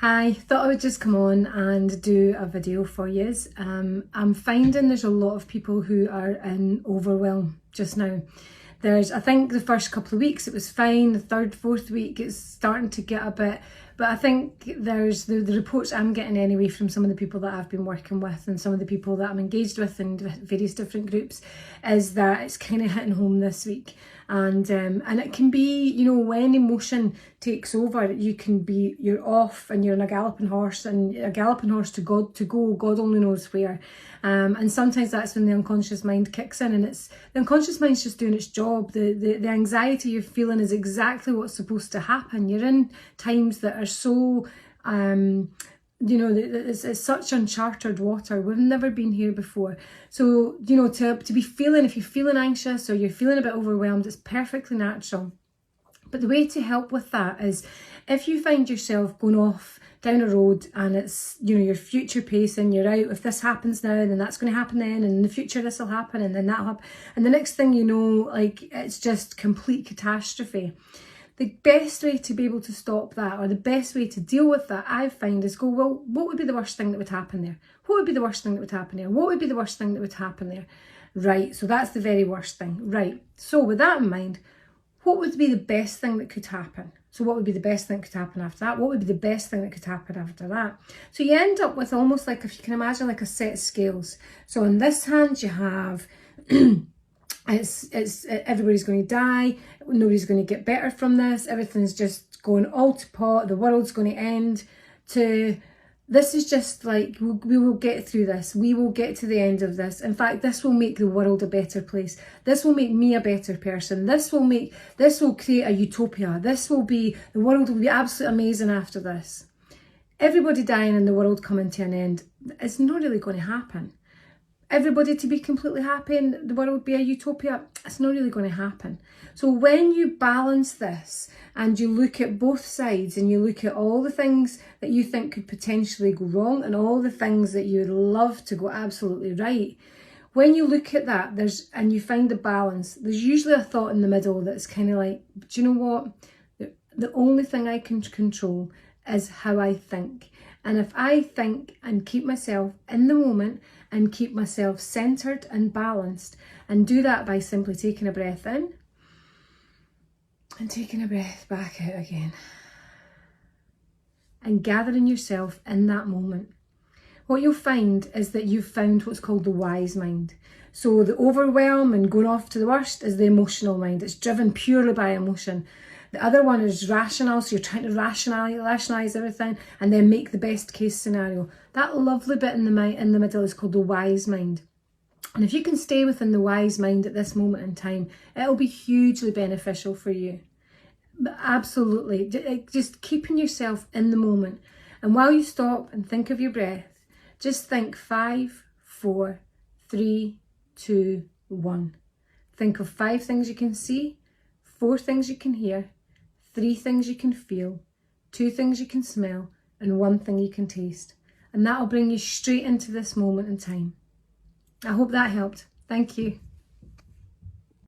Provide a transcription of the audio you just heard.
Hi, thought I would just come on and do a video for you. I'm finding there's a lot of people who are in overwhelm just now. I think the first couple of weeks it was fine, the third, fourth week it's starting to get a bit, but I think there's the reports I'm getting anyway from some of the people that I've been working with and some of the people that I'm engaged with in various different groups is that it's kind of hitting home this week. And it can be, you know, when emotion takes over, you're off and you're on a galloping horse to go, God only knows where. And sometimes that's when the unconscious mind kicks in, and the unconscious mind's just doing its job. The anxiety you're feeling is exactly what's supposed to happen. You're in times that are so, it's such uncharted water. We've never been here before. So, you know, to be feeling, if you're feeling anxious or you're feeling a bit overwhelmed, it's perfectly natural. But the way to help with that is if you find yourself going off down a road and it's, you know, you're future pacing, you're out, if this happens now, then that's going to happen then, and in the future this will happen, and then that'll happen. And the next thing you know, like, it's just complete catastrophe. The best way to be able to stop that, or the best way to deal with that, I find, is go, well, what would be the worst thing that would happen there? What would be the worst thing that would happen there? What would be the worst thing that would happen there? Right, so that's the very worst thing. Right, so with that in mind, what would be the best thing that could happen? So what would be the best thing that could happen after that? What would be the best thing that could happen after that? So you end up with almost like, if you can imagine, like a set of scales. So on this hand you have it's everybody's going to die, nobody's going to get better from this, everything's just going all to pot, the world's going to end, to this is just like, we will get through this, we will get to the end of this. In fact, this will make the world a better place, this will make me a better person, this will create a utopia, the world will be absolutely amazing after this. Everybody dying and the world coming to an end is not really going to happen. Everybody to be completely happy and the world would be a utopia, it's not really going to happen. So when you balance this and you look at both sides and you look at all the things that you think could potentially go wrong and all the things that you would love to go absolutely right, when you look at that and you find the balance, there's usually a thought in the middle that's kind of like, do you know what? The only thing I can control is how I think. And if I think and keep myself in the moment and keep myself centered and balanced, and do that by simply taking a breath in and taking a breath back out again and gathering yourself in that moment, what you'll find is that you've found what's called the wise mind. So the overwhelm and going off to the worst is the emotional mind. It's driven purely by emotion. The other one is rational, so you're trying to rationalise everything and then make the best case scenario. That lovely bit in the middle is called the wise mind. And if you can stay within the wise mind at this moment in time, it'll be hugely beneficial for you. But absolutely, just keeping yourself in the moment. And while you stop and think of your breath, just think 5, 4, 3, 2, 1. Think of 5 things you can see, 4 things you can hear, 3 things you can feel, 2 things you can smell, and 1 thing you can taste. And that'll bring you straight into this moment in time. I hope that helped. Thank you.